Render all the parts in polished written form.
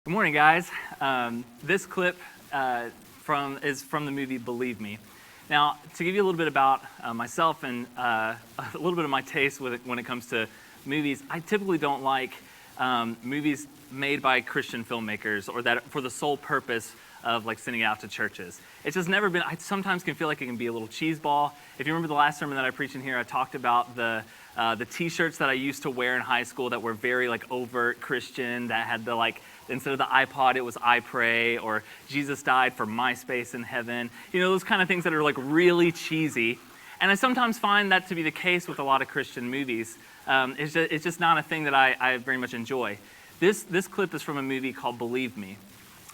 Good morning, guys. This clip is from the movie Believe Me. Now, to give you a little bit about myself and a little bit of my taste when it comes to movies, I typically don't like movies made by Christian filmmakers or that for the sole purpose of like sending it out to churches. It's just never been. I sometimes can feel like it can be a little cheeseball. If you remember the last sermon that I preached in here, I talked about the T-shirts that I used to wear in high school that were very like overt Christian, that had the like, instead of the iPod, it was I pray, or Jesus died for my space in heaven. You know, those kind of things that are like really cheesy. And I sometimes find that to be the case with a lot of Christian movies. It's just not a thing that I very much enjoy. This clip is from a movie called Believe Me.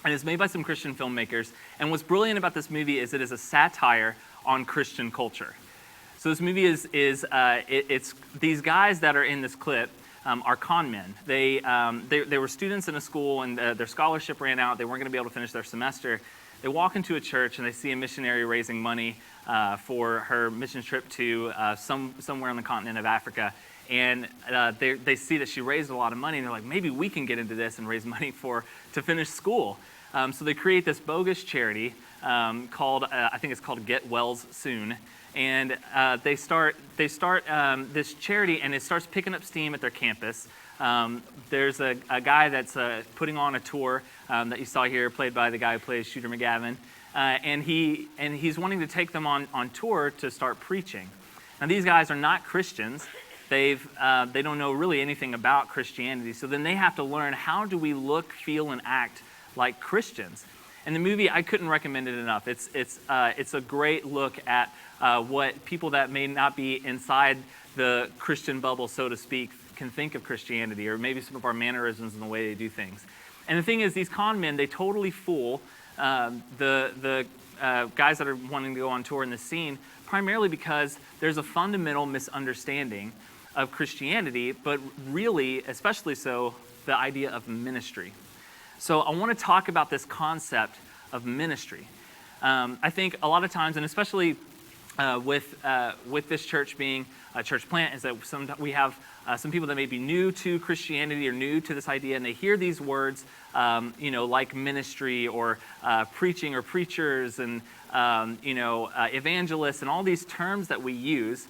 And it's made by some Christian filmmakers. And what's brilliant about this movie is it is a satire on Christian culture. So this movie it's these guys that are in this clip are con men. They were students in a school, and their scholarship ran out. They weren't going to be able to finish their semester. They walk into a church and they see a missionary raising money for her mission trip to somewhere on the continent of Africa. And they see that she raised a lot of money, and they're like, maybe we can get into this and raise money to finish school. So they create this bogus charity called, I think it's called Get Wells Soon. And they start this charity, and it starts picking up steam at their campus. There's a guy that's putting on a tour that you saw here, played by the guy who plays Shooter McGavin, and he's wanting to take them on tour to start preaching. Now these guys are not Christians. They don't know really anything about Christianity, so then they have to learn, how do we look, feel, and act like Christians? And the movie, I couldn't recommend it enough. It's a great look at what people that may not be inside the Christian bubble, so to speak, can think of Christianity, or maybe some of our mannerisms and the way they do things. And the thing is, these con men, they totally fool the guys that are wanting to go on tour in the scene, primarily because there's a fundamental misunderstanding of Christianity, but really, especially so, the idea of ministry. So I want to talk about this concept of ministry. I think a lot of times, and especially with this church being a church plant, is that we have some people that may be new to Christianity or new to this idea, and they hear these words, like ministry or preaching or preachers and evangelists and all these terms that we use,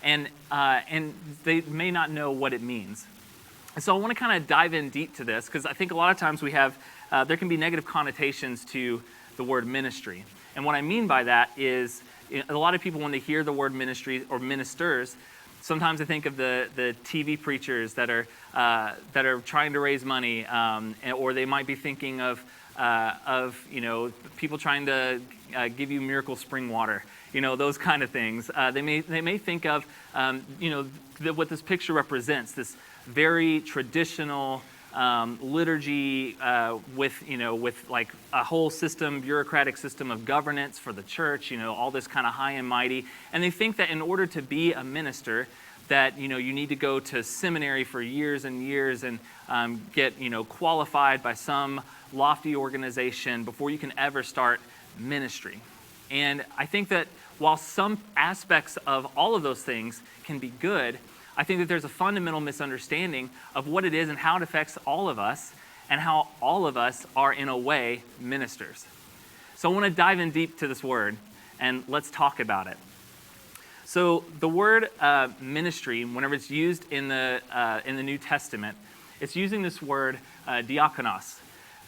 and they may not know what it means. And so I want to kind of dive in deep to this, because I think a lot of times we have, there can be negative connotations to the word ministry. And what I mean by that is, a lot of people, when they hear the word ministry or ministers, sometimes they think of the TV preachers that are trying to raise money, or they might be thinking of people trying to give you miracle spring water, those kind of things. They may think of what this picture represents, this very traditional liturgy with like a whole bureaucratic system of governance for the church, all this kind of high and mighty. And they think that in order to be a minister, that you need to go to seminary for years and years and get qualified by some lofty organization before you can ever start ministry. And I think that while some aspects of all of those things can be good, I think that there's a fundamental misunderstanding of what it is and how it affects all of us, and how all of us are, in a way, ministers. So I want to dive in deep to this word, and let's talk about it. So the word ministry, whenever it's used in the New Testament, it's using this word diakonos.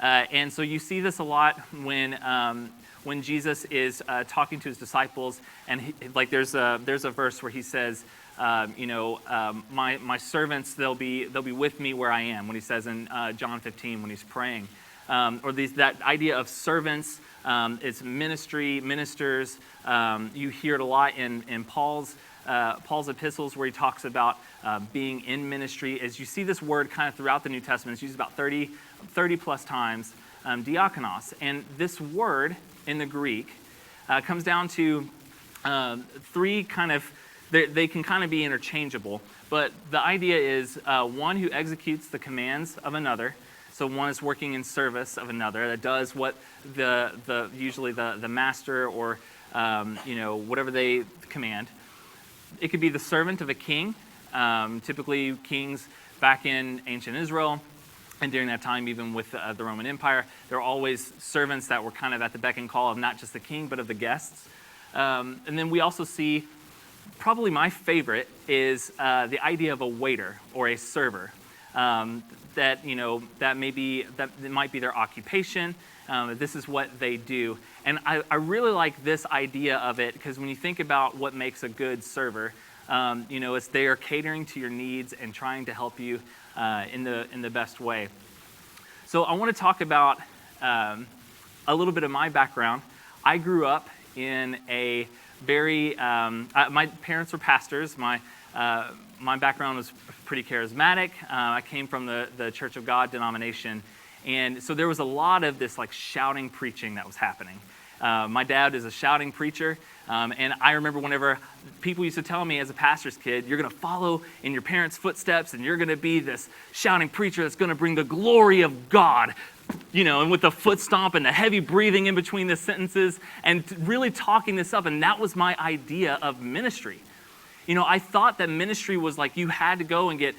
And so you see this a lot when Jesus is talking to his disciples, and there's a verse where he says, my servants, they'll be with me where I am, when he says in John 15 when he's praying, that idea of servants. It's ministry, ministers. You hear it a lot in Paul's epistles, where he talks about being in ministry. As you see this word kind of throughout the New Testament, it's used about 30 plus times, diakonos. And this word in the Greek comes down to three kind of, they can kind of be interchangeable, but the idea is one who executes the commands of another. So one is working in service of another, that does what usually the master or whatever they command. It could be the servant of a king. Typically kings back in ancient Israel And during that time, even with the Roman Empire, there were always servants that were kind of at the beck and call of not just the king, but of the guests. And then we also see, probably my favorite is the idea of a waiter or a server. That it might be their occupation. This is what they do. And I really like this idea of it, because when you think about what makes a good server, it's they are catering to your needs and trying to help you in the best way. So I want to talk about a little bit of my background. I grew up in a very, my parents were pastors. My background was pretty charismatic. I came from the Church of God denomination. And so there was a lot of this like shouting preaching that was happening. My dad is a shouting preacher. And I remember whenever people used to tell me as a pastor's kid, you're going to follow in your parents' footsteps and you're going to be this shouting preacher that's going to bring the glory of God, and with the foot stomp and the heavy breathing in between the sentences and really talking this up. And that was my idea of ministry. I thought that ministry was like you had to go and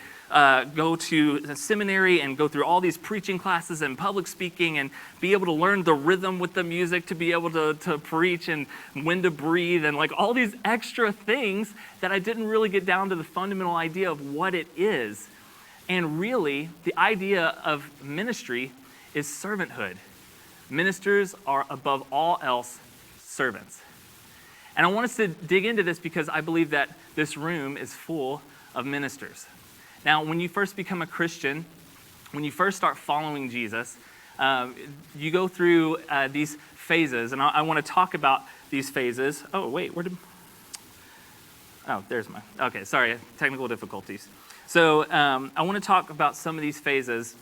go to a seminary and go through all these preaching classes and public speaking and be able to learn the rhythm with the music to be able to preach and when to breathe and like all these extra things that I didn't really get down to the fundamental idea of what it is. And really, the idea of ministry is servanthood. Ministers are above all else servants. And I want us to dig into this because I believe that this room is full of ministers. Now, when you first become a Christian, when you first start following Jesus, you go through these phases. And I want to talk about these phases. Oh, wait, there's my, okay, sorry, technical difficulties. So I want to talk about some of these phases.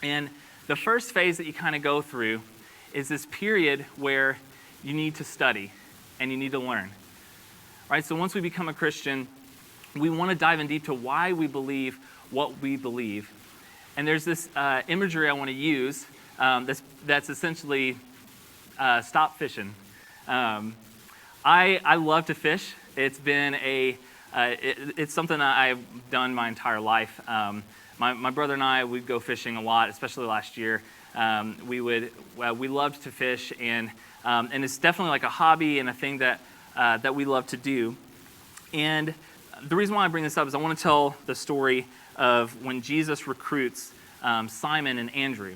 And the first phase that you kind of go through is this period where you need to study and you need to learn, right? So once we become a Christian, we want to dive in deep to why we believe what we believe. And there's this imagery I want to use that's essentially stop fishing. I love to fish. It's been it's something that I've done my entire life. My brother and I, we'd go fishing a lot, especially last year. We loved to fish, and it's definitely like a hobby and a thing that we love to do. And the reason why I bring this up is I want to tell the story of when Jesus recruits Simon and Andrew.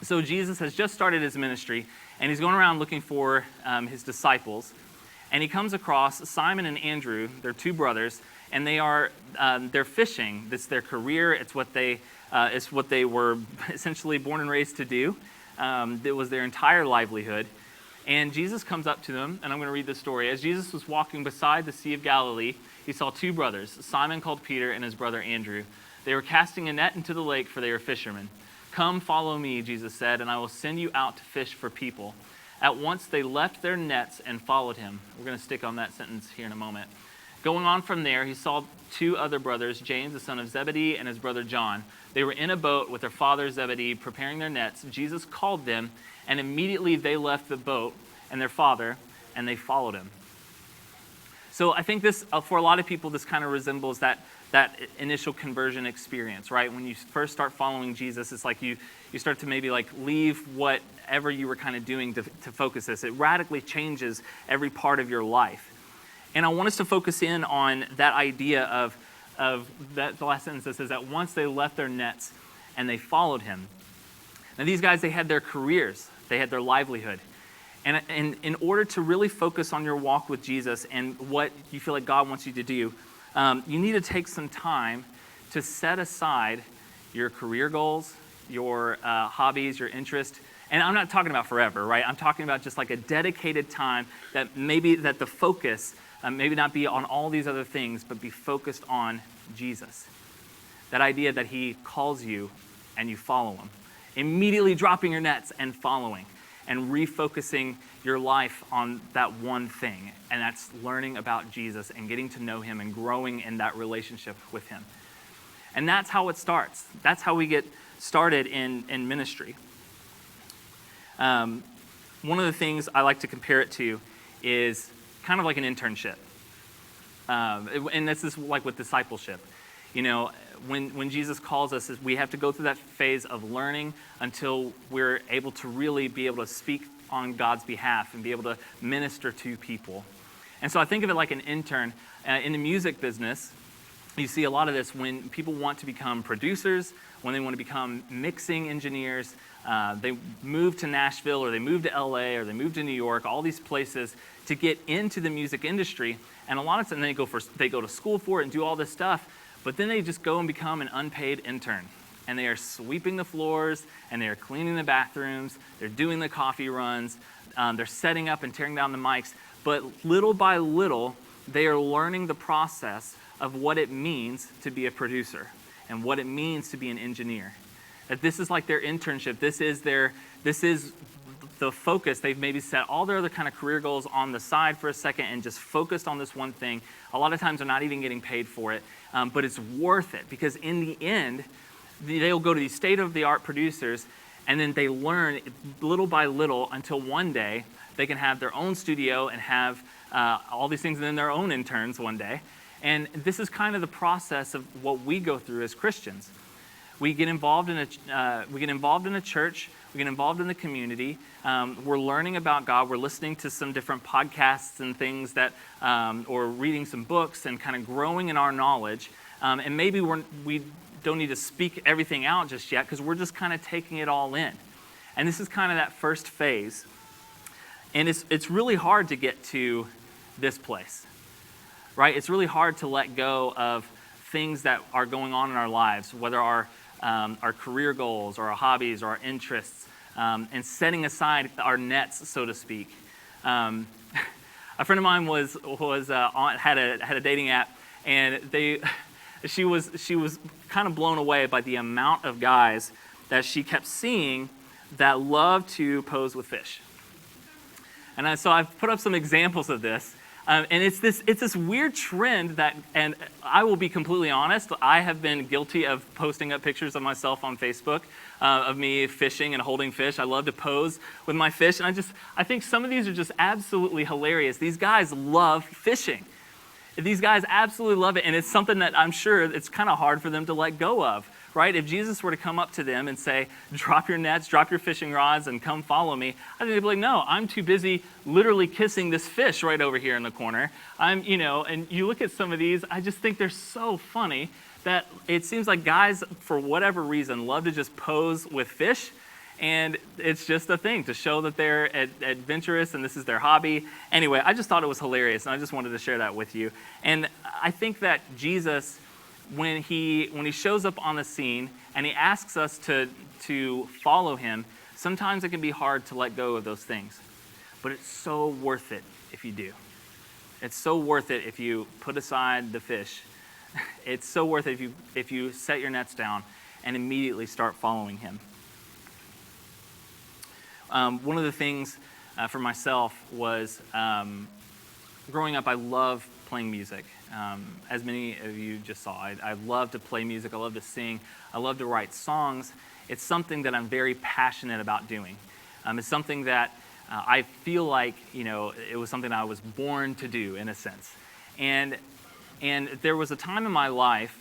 So Jesus has just started his ministry, and he's going around looking for his disciples. And he comes across Simon and Andrew. They're two brothers, and they're fishing. It's their career. It's what they were essentially born and raised to do. It was their entire livelihood. And Jesus comes up to them, and I'm going to read the story. As Jesus was walking beside the Sea of Galilee, he saw two brothers, Simon called Peter and his brother Andrew. They were casting a net into the lake, for they were fishermen. "Come, follow me," Jesus said, "and I will send you out to fish for people." At once they left their nets and followed him. We're going to stick on that sentence here in a moment. Going on from there, he saw two other brothers, James, the son of Zebedee, and his brother John. They were in a boat with their father Zebedee, preparing their nets. Jesus called them, and immediately they left the boat and their father, and they followed him. So I think this, for a lot of people, this kind of resembles that initial conversion experience, right? When you first start following Jesus, it's like you start to maybe like leave whatever you were kind of doing to focus this. It radically changes every part of your life. And I want us to focus in on that idea of that, the last sentence that says that once they left their nets and they followed him. Now these guys, they had their careers, they had their livelihood. And in order to really focus on your walk with Jesus and what you feel like God wants you to do, you need to take some time to set aside your career goals, your hobbies, your interest. And I'm not talking about forever, right? I'm talking about just like a dedicated time that the focus maybe not be on all these other things, but be focused on Jesus. That idea that he calls you and you follow him. Immediately dropping your nets and following. And refocusing your life on that one thing. And that's learning about Jesus and getting to know him and growing in that relationship with him. And that's how it starts. That's how we get started in ministry. One of the things I like to compare it to is kind of like an internship. And this is like with discipleship. When Jesus calls us, we have to go through that phase of learning until we're able to really be able to speak on God's behalf and be able to minister to people. And so I think of it like an intern. In the music business, you see a lot of this when people want to become producers, when they want to become mixing engineers. They move to Nashville, or they move to LA, or they move to New York, all these places to get into the music industry. And a lot of times they go to school for it and do all this stuff, but then they just go and become an unpaid intern. And they are sweeping the floors, and they are cleaning the bathrooms, they're doing the coffee runs, they're setting up and tearing down the mics. But little by little, they are learning the process of what it means to be a producer and what it means to be an engineer. That this is like their internship. This is the focus. They've maybe set all their other kind of career goals on the side for a second and just focused on this one thing. A lot of times they're not even getting paid for it, but it's worth it, because in the end, they'll go to these state-of-the-art producers, and then they learn little by little until one day they can have their own studio and have all these things, and then their own interns one day. And this is kind of the process of what we go through as Christians. We get involved in a church. We get involved in the community. We're learning about God. We're listening to some different podcasts and things that, or reading some books and kind of growing in our knowledge. And maybe we don't need to speak everything out just yet, because we're just kind of taking it all in. And this is kind of that first phase. And it's really hard to get to this place, right? It's really hard to let go of things that are going on in our lives, whether our career goals or our hobbies or our interests, and setting aside our nets, so to speak. A friend of mine had a dating app, and she was kind of blown away by the amount of guys that she kept seeing that love to pose with fish. And so I've put up some examples of this. And it's this weird trend that, and I will be completely honest, I have been guilty of posting up pictures of myself on Facebook of me fishing and holding fish. I love to pose with my fish, and I think some of these are just absolutely hilarious. These guys love fishing. These guys absolutely love it, and it's something that I'm sure it's kind of hard for them to let go of, right? If Jesus were to come up to them and say, drop your nets, drop your fishing rods, and come follow me, I think they'd be like, no, I'm too busy literally kissing this fish right over here in the corner. And you look at some of these, I just think they're so funny that it seems like guys, for whatever reason, love to just pose with fish. And it's just a thing to show that they're adventurous and this is their hobby. Anyway, I just thought it was hilarious, and I just wanted to share that with you. And I think that Jesus, when he shows up on the scene and he asks us to follow him, sometimes it can be hard to let go of those things. But it's so worth it if you do. It's so worth it if you put aside the fish. It's so worth it if you set your nets down and immediately start following him. One of the things for myself was growing up, I love playing music. As many of you just saw, I love to play music. I love to sing. I love to write songs. It's something that I'm very passionate about doing. It's something that I feel like, it was something I was born to do in a sense. And there was a time in my life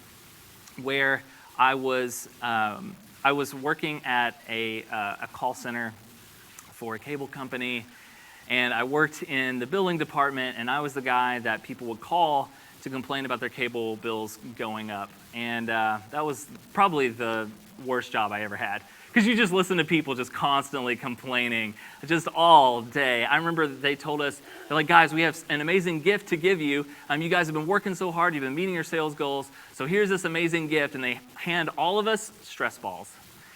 where I was working at a call center for a cable company, and I worked in the billing department, and I was the guy that people would call to complain about their cable bills going up. And that was probably the worst job I ever had, because you just listen to people just constantly complaining just all day. I remember they told us, they're like, guys, we have an amazing gift to give you. You guys have been working so hard, you've been meeting your sales goals, so here's this amazing gift. And they hand all of us stress balls.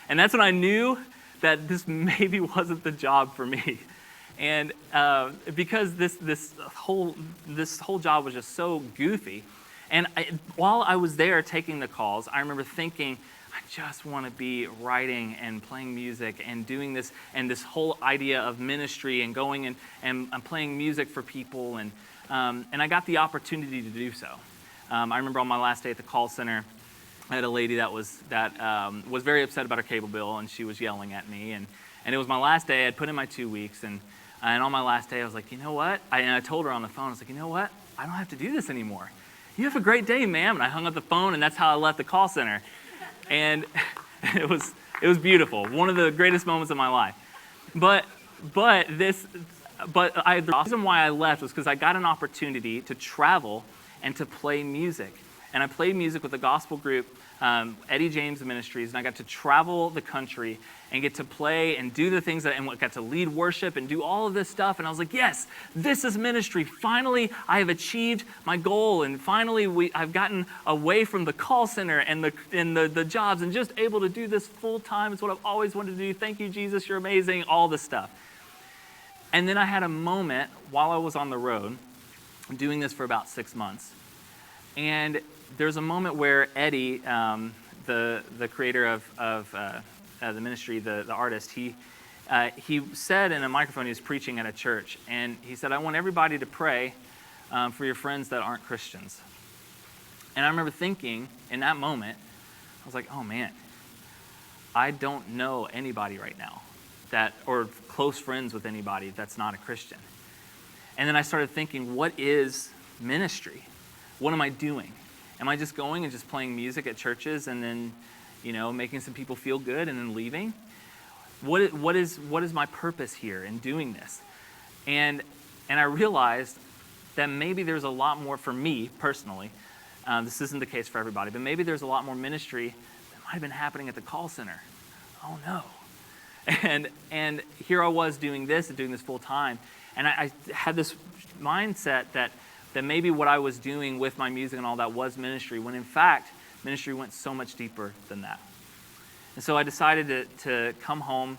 And that's when I knew that this maybe wasn't the job for me. And because this whole job was just so goofy. And while I was there taking the calls, I remember thinking, I just want to be writing and playing music and doing this, and this whole idea of ministry and going and playing music for people. And I got the opportunity to do so. I remember on my last day at the call center, I had a lady that was very upset about her cable bill, and she was yelling at me. And it was my last day. I'd put in my 2 weeks, and on my last day, I was like, you know what? I told her on the phone, I was like, you know what? I don't have to do this anymore. "You have a great day, ma'am." And I hung up the phone, and that's how I left the call center. And it was beautiful. One of the greatest moments of my life. The reason why I left was because I got an opportunity to travel and to play music. And I played music with the gospel group, Eddie James Ministries, and I got to travel the country and get to play and do the things and got to lead worship and do all of this stuff. And I was like, yes, this is ministry. Finally, I have achieved my goal. And finally, I've gotten away from the call center and the jobs and just able to do this full time. It's what I've always wanted to do. Thank you, Jesus. You're amazing. All this stuff. And then I had a moment while I was on the road doing this for about 6 months. And there's a moment where Eddie, the creator of the ministry, the artist, he said in a microphone, he was preaching at a church, and he said, "I want everybody to pray for your friends that aren't Christians." And I remember thinking in that moment, I was like, oh man, I don't know anybody right now or close friends with anybody that's not a Christian. And then I started thinking, what is ministry? What am I doing? Am I just going and just playing music at churches and then, making some people feel good and then leaving? What is my purpose here in doing this? And I realized that maybe there's a lot more for me personally. This isn't the case for everybody, but maybe there's a lot more ministry that might have been happening at the call center. Oh no. And here I was doing this full time. And I had this mindset that maybe what I was doing with my music and all that was ministry, when in fact, ministry went so much deeper than that. And so I decided to come home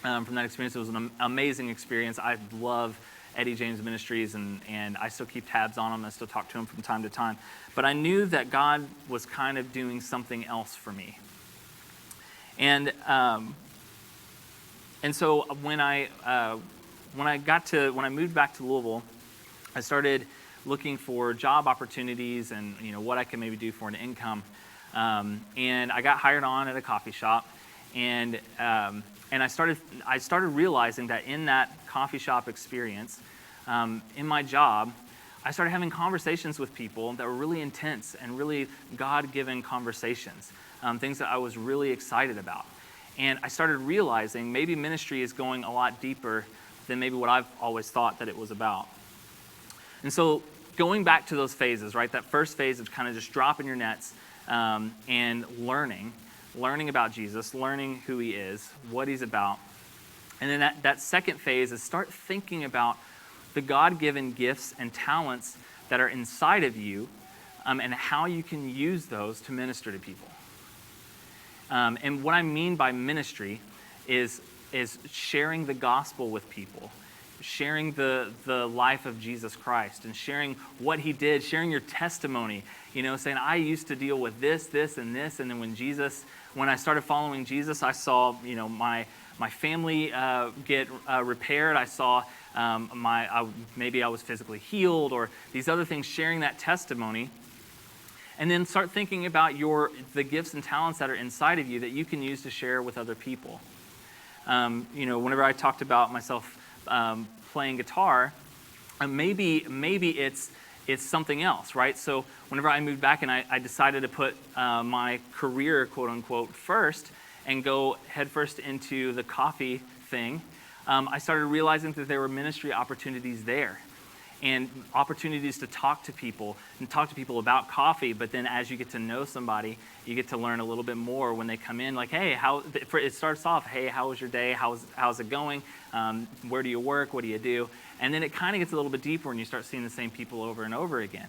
from that experience. It was an amazing experience. I love Eddie James Ministries, and I still keep tabs on him. I still talk to him from time to time. But I knew that God was kind of doing something else for me. And so when I moved back to Louisville, I started looking for job opportunities and what I could maybe do for an income. And I got hired on at a coffee shop, and I started realizing that in that coffee shop experience, in my job, I started having conversations with people that were really intense and really God-given conversations, things that I was really excited about. And I started realizing maybe ministry is going a lot deeper than maybe what I've always thought that it was about. And so going back to those phases, right? That first phase of kind of just dropping your nets and learning about Jesus, learning who he is, what he's about. And then that second phase is start thinking about the God-given gifts and talents that are inside of you and how you can use those to minister to people. And what I mean by ministry is sharing the gospel with people, sharing the life of Jesus Christ and sharing what he did, sharing your testimony, saying, I used to deal with this, and this, and then when I started following Jesus, I saw, my family get repaired. I saw maybe I was physically healed or these other things, sharing that testimony. And then start thinking about the gifts and talents that are inside of you that you can use to share with other people. Whenever I talked about myself playing guitar, maybe it's something else, right? So whenever I moved back and I decided to put my career, quote unquote, first and go headfirst into the coffee thing, I started realizing that there were ministry opportunities there. And opportunities to talk to people about coffee. But then as you get to know somebody, you get to learn a little bit more when they come in. Like, hey, it starts off, hey, how was your day? How's it going? Where do you work? What do you do? And then it kind of gets a little bit deeper when you start seeing the same people over and over again.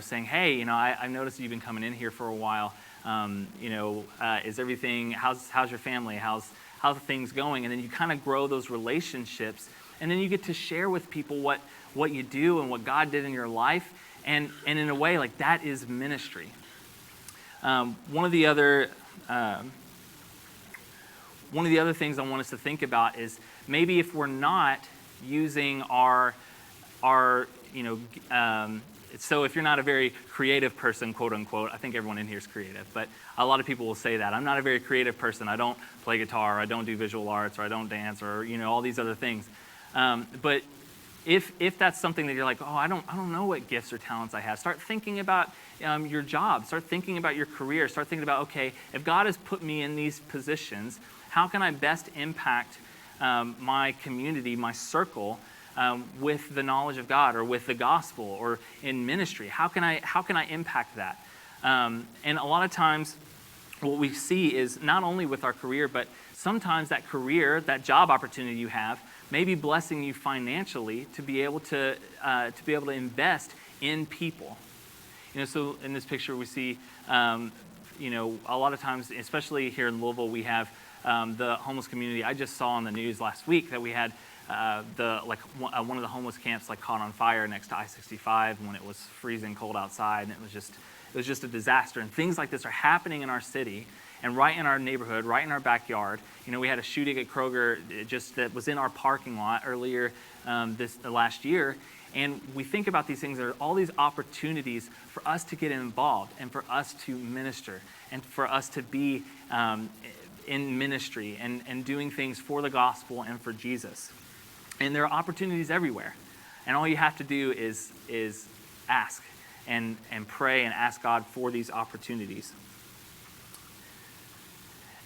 Saying, hey, I've noticed you've been coming in here for a while. Is everything? How's your family? How's things going? And then you kind of grow those relationships, and then you get to share with people what you do and what God did in your life, and in a way, like, that is ministry. One of the other things I want us to think about is maybe if we're not using so if you're not a very creative person, quote unquote, I think everyone in here is creative, but a lot of people will say that. I'm not a very creative person. I don't play guitar, or I don't do visual arts, or I don't dance, or all these other things. But if that's something that you're like, oh, I don't know what gifts or talents I have, start thinking about your job. Start thinking about your career. Start thinking about, okay, if God has put me in these positions, how can I best impact my community, my circle, with the knowledge of God or with the gospel or in ministry? How can I impact that? And a lot of times, what we see is not only with our career, but sometimes that career, that job opportunity you have, may be blessing you financially to be able to invest in people. So in this picture we see, a lot of times, especially here in Louisville, we have the homeless community. I just saw on the news last week that we had one of the homeless camps caught on fire next to I-65 when it was freezing cold outside, and it was just a disaster. And things like this are happening in our city and right in our neighborhood, right in our backyard. We had a shooting at Kroger that was in our parking lot earlier last year. And we think about these things. There are all these opportunities for us to get involved and for us to minister and for us to be in ministry and doing things for the gospel and for Jesus. And there are opportunities everywhere. And all you have to do is ask and pray and ask God for these opportunities.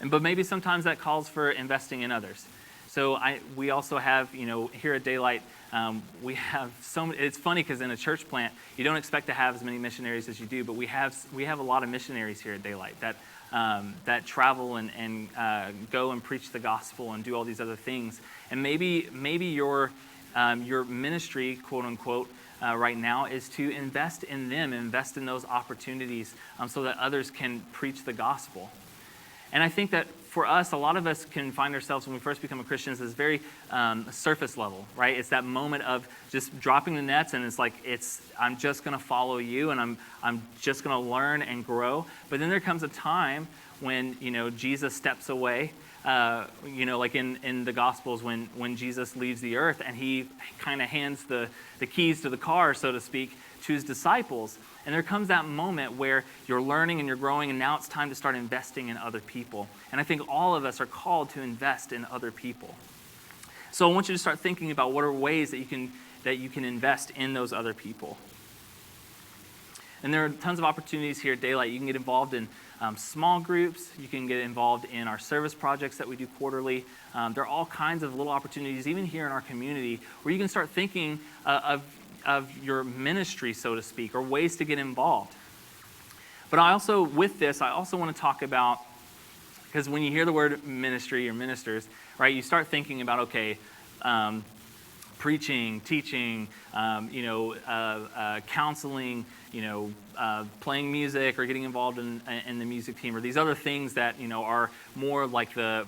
But maybe sometimes that calls for investing in others. So we also have, here at Daylight, we have so many. It's funny because in a church plant, you don't expect to have as many missionaries as you do, but we have a lot of missionaries here at Daylight that travel and go and preach the gospel and do all these other things. And maybe your ministry, quote unquote, right now is to invest in them, invest in those opportunities so that others can preach the gospel. And I think that for us, a lot of us can find ourselves when we first become a Christian as very surface level, right? It's that moment of just dropping the nets, and I'm just going to follow you, and I'm just going to learn and grow. But then there comes a time when Jesus steps away, like in the Gospels when Jesus leaves the earth, and he kind of hands the keys to the car, so to speak, to his disciples. And there comes that moment where you're learning and you're growing, and now it's time to start investing in other people. And I think all of us are called to invest in other people. So I want you to start thinking about what are ways that you can invest in those other people. And there are tons of opportunities here at Daylight. You can get involved in small groups. You can get involved in our service projects that we do quarterly. There are all kinds of little opportunities, even here in our community, where you can start thinking of your ministry, so to speak, or ways to get involved. But I also want to talk about, because when you hear the word ministry or ministers, right, you start thinking about, okay, preaching, teaching, counseling, playing music or getting involved in the music team, or these other things that, are more like the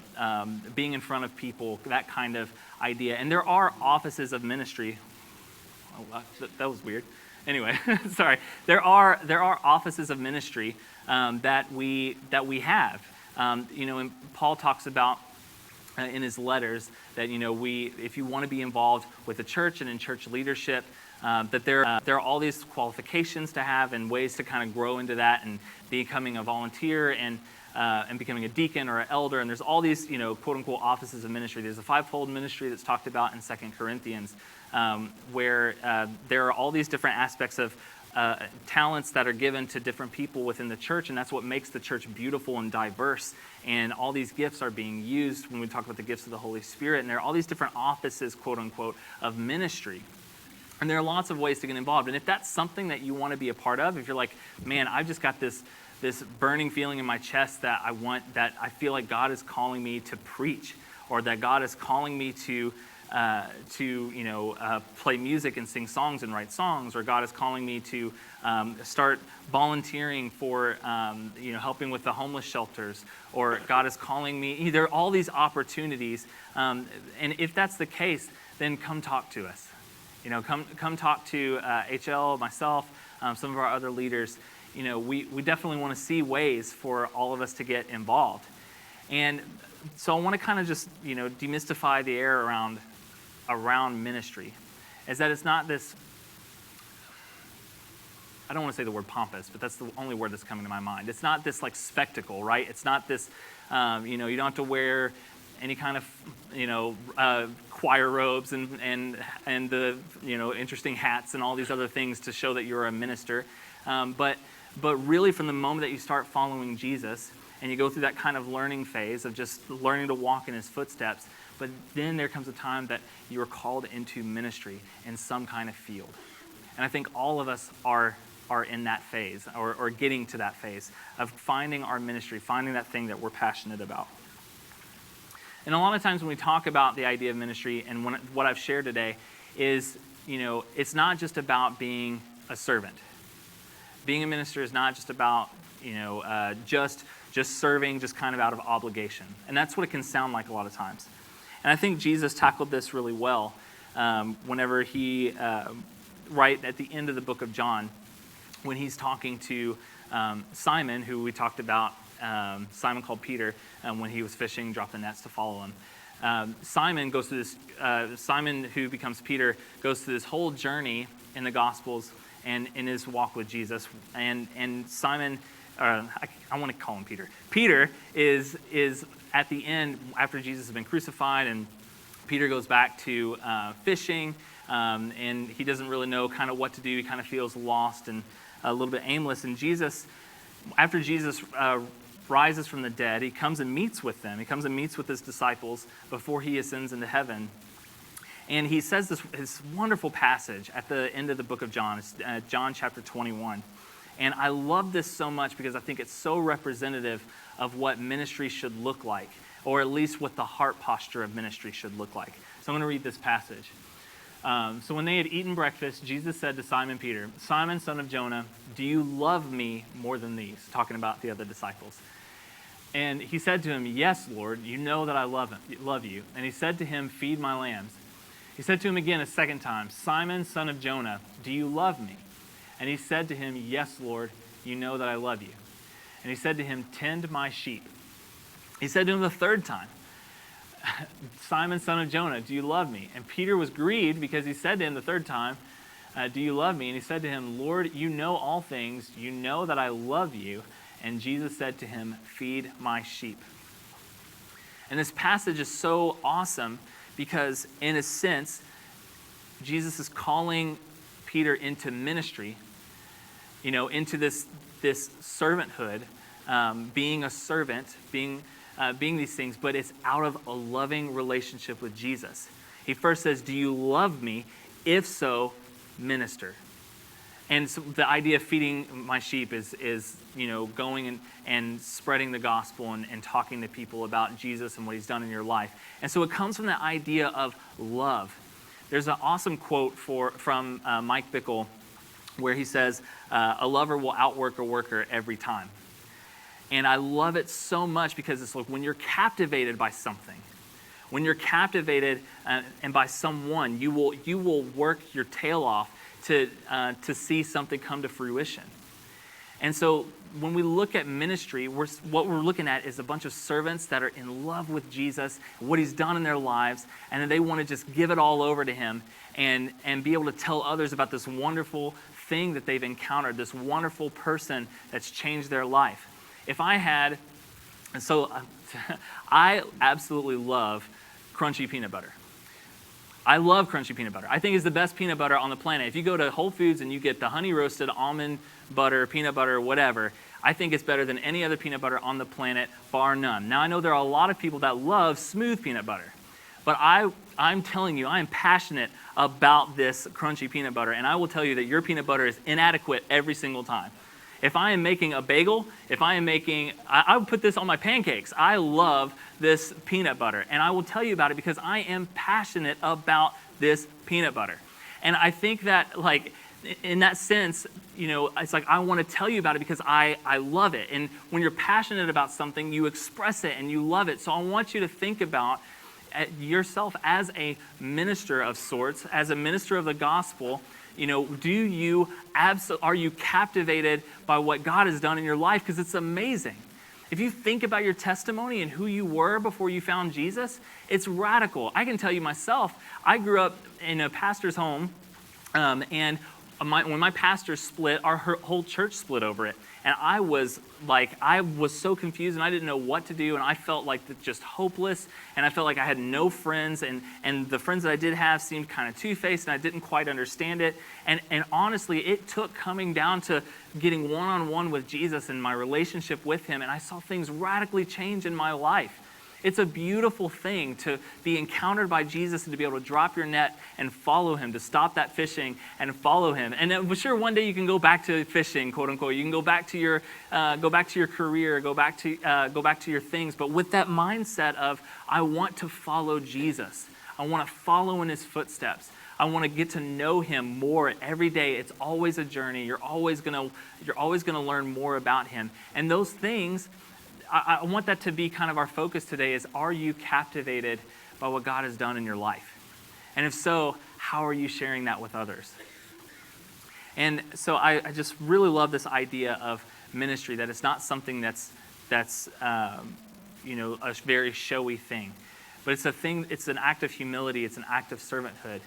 being in front of people, that kind of idea. And there are offices of ministry. Oh, that was weird. Anyway, sorry. There are offices of ministry that we have. And Paul talks about in his letters that if you want to be involved with the church and in church leadership, that there are all these qualifications to have and ways to kind of grow into that and becoming a volunteer and becoming a deacon or an elder. And there's all these quote unquote offices of ministry. There's a fivefold ministry that's talked about in 2 Corinthians. Where there are all these different aspects of talents that are given to different people within the church, and that's what makes the church beautiful and diverse. And all these gifts are being used when we talk about the gifts of the Holy Spirit, and there are all these different offices, quote unquote, of ministry. And there are lots of ways to get involved. And if that's something that you want to be a part of, if you're like, man, I've just got this burning feeling in my chest that I feel like God is calling me to preach, or that God is calling me to play music and sing songs and write songs, or God is calling me to start volunteering for helping with the homeless shelters, or God is calling me. There are all these opportunities, and if that's the case, then come talk to us. Come talk to HL, myself, some of our other leaders. We definitely want to see ways for all of us to get involved. And so I want to kind of just demystify the air around ministry, is that it's not this, I don't want to say the word pompous, but that's the only word that's coming to my mind. It's not this like spectacle, right? It's not this, you don't have to wear any kind of, choir robes and the, interesting hats and all these other things to show that you're a minister. But really from the moment that you start following Jesus and you go through that kind of learning phase of just learning to walk in his footsteps, but then there comes a time that you are called into ministry in some kind of field. And I think all of us are in that phase or getting to that phase of finding our ministry, finding that thing that we're passionate about. And a lot of times when we talk about the idea of ministry and what I've shared today is, it's not just about being a servant. Being a minister is not just about, just serving just kind of out of obligation. And that's what it can sound like a lot of times. And I think Jesus tackled this really well whenever he, right at the end of the book of John, when he's talking to Simon, who we talked about, Simon called Peter, when he was fishing, dropped the nets to follow him. Simon goes through this, Simon who becomes Peter, goes through this whole journey in the Gospels and in his walk with Jesus. And Simon, I want to call him Peter. Peter is at the end, after Jesus has been crucified, and Peter goes back to fishing, and he doesn't really know kind of what to do. He kind of feels lost and a little bit aimless. And after Jesus rises from the dead, he comes and meets with them. He comes and meets with his disciples before he ascends into heaven. And he says this wonderful passage at the end of the book of John. It's John chapter 21. And I love this so much because I think it's so representative of what ministry should look like, or at least what the heart posture of ministry should look like. So I'm going to read this passage. So when they had eaten breakfast, Jesus said to Simon Peter, "Simon, son of Jonah, do you love me more than these?" Talking about the other disciples. And he said to him, "Yes, Lord, you know that I love you." And he said to him, "Feed my lambs." He said to him again a second time, "Simon, son of Jonah, do you love me?" And he said to him, "Yes, Lord, you know that I love you." And he said to him, "Tend my sheep." He said to him the third time, "Simon, son of Jonah, do you love me?" And Peter was grieved because he said to him the third time, "Do you love me?" And he said to him, "Lord, you know all things. You know that I love you." And Jesus said to him, "Feed my sheep." And this passage is so awesome because, in a sense, Jesus is calling Peter into ministry, into this servanthood, being a servant, being these things, but it's out of a loving relationship with Jesus. He first says, "Do you love me? If so, minister." And so the idea of feeding my sheep is going and spreading the gospel and talking to people about Jesus and what he's done in your life. And so it comes from that idea of love. There's an awesome quote from Mike Bickle where he says, "A lover will outwork a worker every time." And I love it so much because it's like when you're captivated by something, when you're captivated and by someone, you will work your tail off to see something come to fruition. And so when we look at ministry, what we're looking at is a bunch of servants that are in love with Jesus, what he's done in their lives, and then they want to just give it all over to him and be able to tell others about this wonderful thing that they've encountered, this wonderful person that's changed their life. I absolutely love crunchy peanut butter. I love crunchy peanut butter. I think it's the best peanut butter on the planet. If you go to Whole Foods and you get the honey roasted almond butter, peanut butter, whatever, I think it's better than any other peanut butter on the planet, bar none. Now, I know there are a lot of people that love smooth peanut butter, but I'm telling you, I am passionate about this crunchy peanut butter, and I will tell you that your peanut butter is inadequate every single time. If I am making a bagel, I would put this on my pancakes. I love this peanut butter, and I will tell you about it because I am passionate about this peanut butter. And I think that, like, in that sense, it's like I want to tell you about it because I love it. And when you're passionate about something, you express it and you love it. So I want you to think about yourself as a minister of sorts, as a minister of the gospel. Are you captivated by what God has done in your life? Because it's amazing. If you think about your testimony and who you were before you found Jesus, it's radical. I can tell you myself, I grew up in a pastor's home, and when my pastor split, our whole church split over it. And I was so confused, and I didn't know what to do, and I felt like just hopeless, and I felt like I had no friends, and the friends that I did have seemed kind of two-faced, and I didn't quite understand it. And honestly, it took coming down to getting one-on-one with Jesus and my relationship with him, and I saw things radically change in my life. It's a beautiful thing to be encountered by Jesus and to be able to drop your net and follow him, to stop that fishing and follow him. And I'm sure one day you can go back to fishing, quote unquote. You can go back to your career, go back to your things. But with that mindset of, I want to follow Jesus. I want to follow in his footsteps. I want to get to know him more every day. It's always a journey. You're always gonna learn more about him. And those things, I want that to be kind of our focus today is, are you captivated by what God has done in your life? And if so, how are you sharing that with others? And so I just really love this idea of ministry, that it's not something that's a very showy thing. But it's an act of humility, it's an act of servanthood.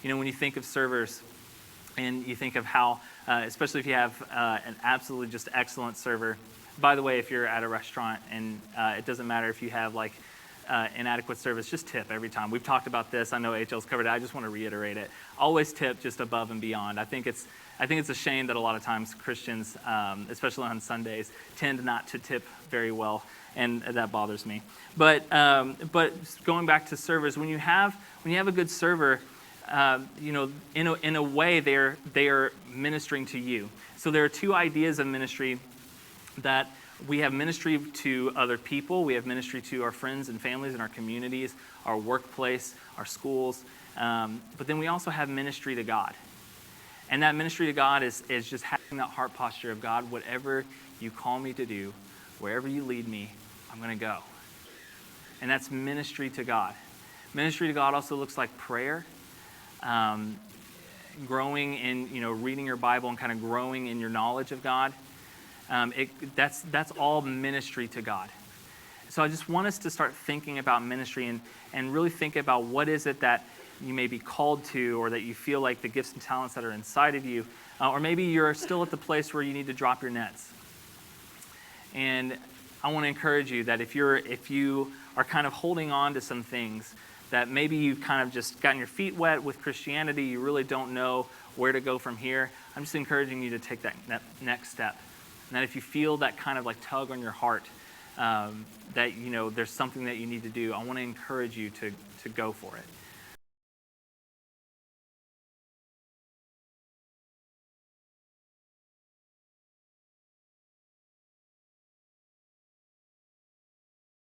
When you think of servers, and you think of how, especially if you have an absolutely just excellent server. By the way, if you're at a restaurant and it doesn't matter if you have inadequate service, just tip every time. We've talked about this. I know HL's covered it. I just want to reiterate it. Always tip just above and beyond. I think it's a shame that a lot of times Christians, especially on Sundays, tend not to tip very well, and that bothers me. But going back to servers, when you have a good server, in a way they are ministering to you. So there are two ideas of ministry. That we have ministry to other people, we have ministry to our friends and families and our communities, our workplace, our schools, but then we also have ministry to God. And that ministry to God is just having that heart posture of, God, whatever you call me to do, wherever you lead me, I'm going to go. And that's ministry to God. Ministry to God also looks like prayer, growing in, reading your Bible and kind of growing in your knowledge of God. That's all ministry to God. So I just want us to start thinking about ministry and really think about what is it that you may be called to, or that you feel like the gifts and talents that are inside of you, or maybe you're still at the place where you need to drop your nets. And I want to encourage you that if you are kind of holding on to some things, that maybe you've kind of just gotten your feet wet with Christianity, you really don't know where to go from here, I'm just encouraging you to take that next step. And that if you feel that kind of tug on your heart, that there's something that you need to do, I want to encourage you to go for it.